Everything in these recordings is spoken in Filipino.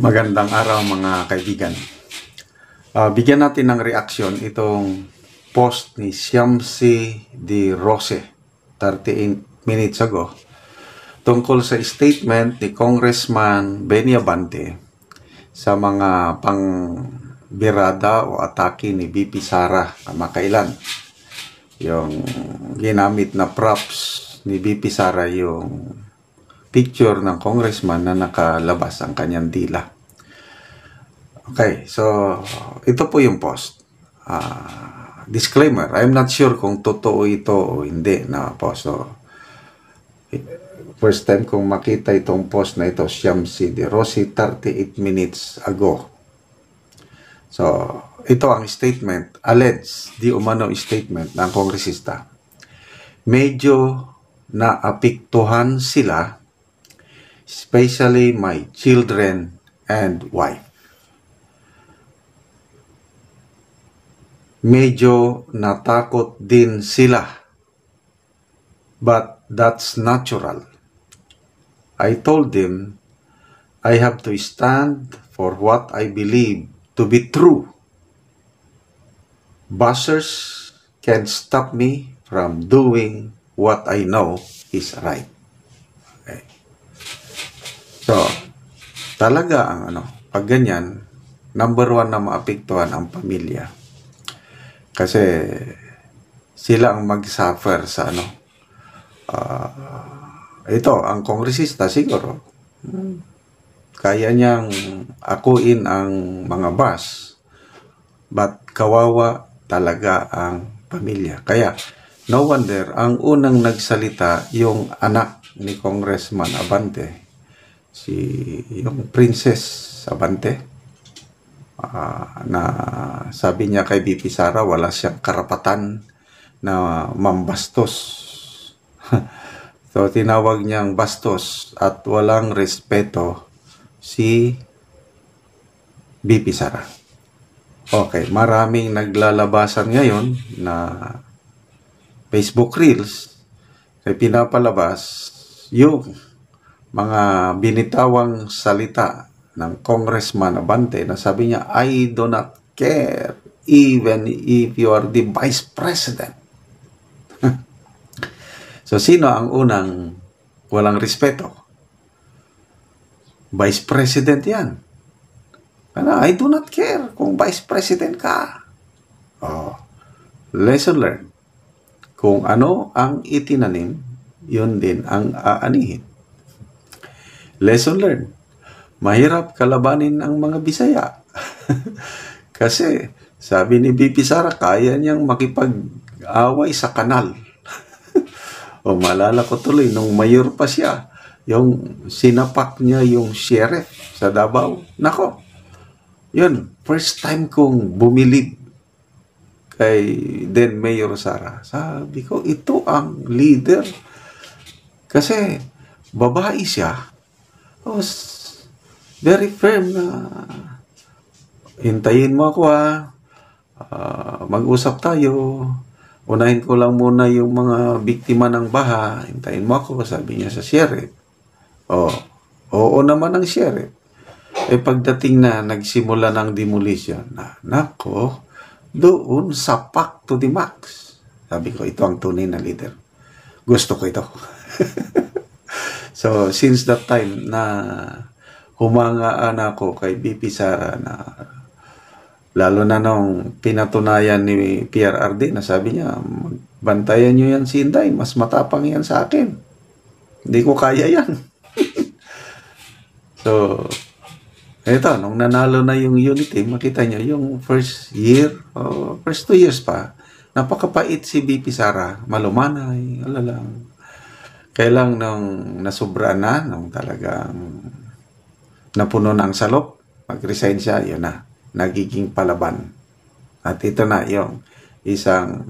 Magandang araw mga kaibigan. Bigyan natin ng reaksyon itong post ni Shamsi Di Rose 38 minutes ago tungkol sa statement ni Congressman Benny Abante sa mga pangbirada o atake ni VP Sara kamakailan. Yung ginamit na props ni VP Sara yung picture ng congressman na nakalabas ang kanyang dila. Okay, so ito po yung post. Disclaimer, I'm not sure kung totoo ito o hindi na post. So, first time kong makita itong post na ito, Shamsi Di Rose 38 minutes ago. So, ito ang statement, alleged, di umano statement ng kongresista. Medyo naapektuhan sila, especially my children and wife. Medyo natakot din sila, but that's natural. I told them I have to stand for what I believe to be true. Bashers can't stop me from doing what I know is right. Okay. So, talaga ang pag ganyan, number one na maapektuhan ang pamilya. Kasi sila ang mag-suffer sa ito, ang kongresista siguro kaya niyang akuin ang mga boss, but kawawa talaga ang pamilya. Kaya no wonder ang unang nagsalita yung anak ni Congressman Abante, yung Princess Abante, na sabi niya kay VP Sara wala siyang karapatan na mambastos. So tinawag niyang bastos at walang respeto si VP Sara. Okay, maraming naglalabasan ngayon na Facebook Reels ay pinapalabas yung mga binitawang salita ng Congressman Abante na sabi niya, I do not care even if you are the Vice President. So, sino ang unang walang respeto? Vice President yan. I do not care kung Vice President ka. Lesson learned. Kung ano ang itinanim, yun din ang aanihin. Lesson learned. Mahirap kalabanin ang mga Bisaya. Kasi, sabi ni VP Sara, kaya niyang makipag-away sa kanal. O malala ko tuloy, nung mayor pa siya, yung sinapak niya yung sheriff sa Davao. Nako, yun, first time kong bumilib kay then Mayor Sara. Sabi ko, ito ang leader. Kasi, babae siya. Very firm na hintayin mo ako mag-usap tayo, unahin ko lang muna yung mga biktima ng baha, hintayin mo ako, sabi niya sa sheriff. Oo naman ang sheriff. Pagdating na nagsimula ng demolition, nako, doon sapak to the max. Sabi ko, ito ang tunay na leader. Gusto ko ito. So, since that time na humangaan ako kay VP Sara na lalo na nung pinatunayan ni PRRD na sabi niya, bantayan niyo yan si Inday, mas matapang yan sa akin. Hindi ko kaya yan. So, ito, nung nanalo na yung unity, makita niyo yung first year, first 2 years pa, napakapait si VP Sara, malumanay, alalang. Kailang nung nasubra na, nung talagang napuno ng salop, mag-resign siya, yun na, nagiging palaban. At ito na yung isang,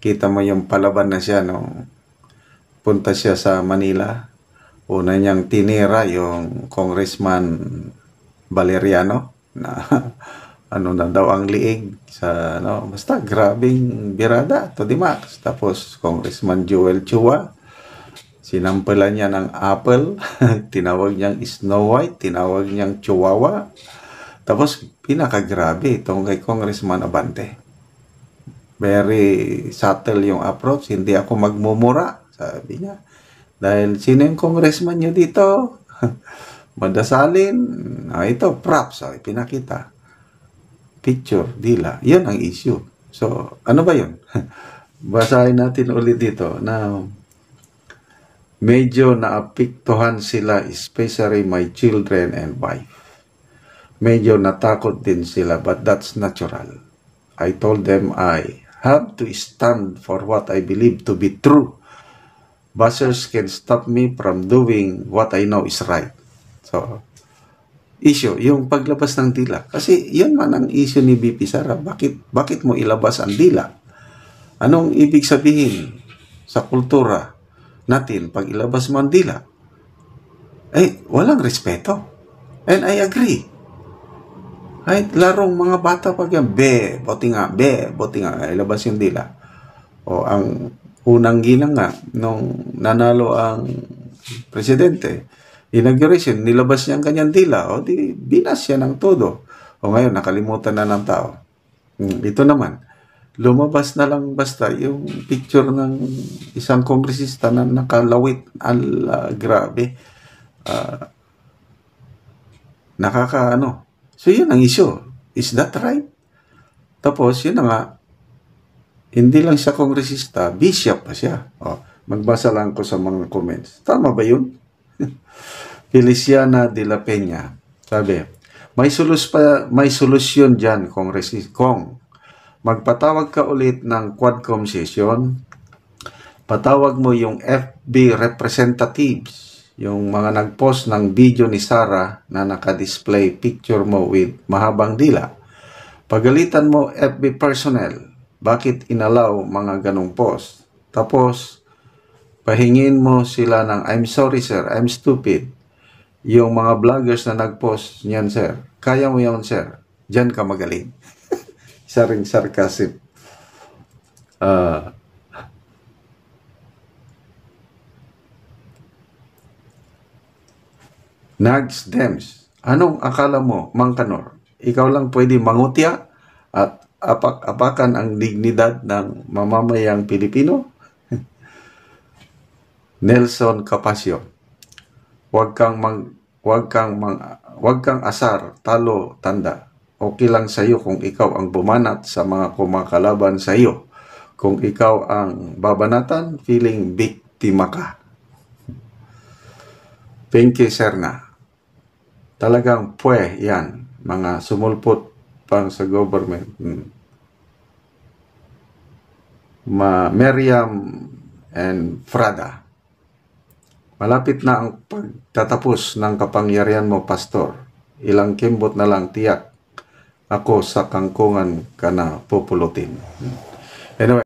kita mo yung palaban na siya nung punta siya sa Manila. Una niyang tinira yung Congressman Valeriano na na daw ang liig sa basta grabing birada to the max. Tapos Congressman Joel Chua, Sinampulan niya ng apple, tinawag niyang Snow White, tinawag niyang Chihuahua. Tapos, pinakagrabe itong kay Congressman Abante. Very subtle yung approach. Hindi ako magmumura, sabi niya. Dahil sino yung congressman niyo dito? Madasalin. Ito, props. Pinakita. Picture, dila. Yun ang issue. So, ano ba yun? Basahin natin ulit dito na medyo naapektuhan sila, especially my children and wife. Medyo natakot din sila, but that's natural. I told them I have to stand for what I believe to be true. Buzzers can stop me from doing what I know is right. So, issue, yung paglabas ng dila. Kasi yun man ang issue ni BP Sara. Bakit mo ilabas ang dila? Anong ibig sabihin sa kultura natin pag ilabas mo ang dila? Walang respeto. And I agree. Ay, larong mga bata pag yan, buti nga, ilabas yung dila. O ang unang ginang nga, nung nanalo ang presidente, inauguration, nilabas niya ang kanyang dila, o di, binas siya ng todo. O ngayon, nakalimutan na ng tao. Ito naman, lumabas na lang basta yung picture ng isang kongresista na nakalawit. Grabe. Nakakaano. So, yun ang issue. Is that right? Tapos, yun na nga, hindi lang siya kongresista, bishop pa siya. Magbasa lang ko sa mga comments. Tama ba yun? Feliciana de la Peña. Sabi, may solusyon dyan, Kong. Magpatawag ka ulit ng Quadcom session. Patawag mo yung FB representatives, yung mga nag-post ng video ni Sara na naka-display picture mo with mahabang dila. Pagalitan mo FB personnel, bakit inalaw mga ganong post? Tapos, pahingin mo sila ng I'm sorry sir, I'm stupid. Yung mga vloggers na nag-post niyan sir, kaya mo yun sir, diyan ka magaling. Isa ring sarcasm. Nags Dems, anong akala mo, Mang Kanor? Ikaw lang pwede mangutya at apak-apakan ang dignidad ng mamamayang Pilipino? Nelson Capasio, wag kang asar, talo, tanda. Okay lang sa iyo kung ikaw ang bumanat sa mga kumakalaban sa iyo. Kung ikaw ang babanatan, feeling biktima ka. Pinky Serna, talagang yan, mga sumulpot pang sa government. Meriam and Frada, malapit na ang pagtatapos ng kapangyarihan mo, Pastor. Ilang kimbot na lang, tiyak ako sa kangkungan ka na pupulutin. Anyway,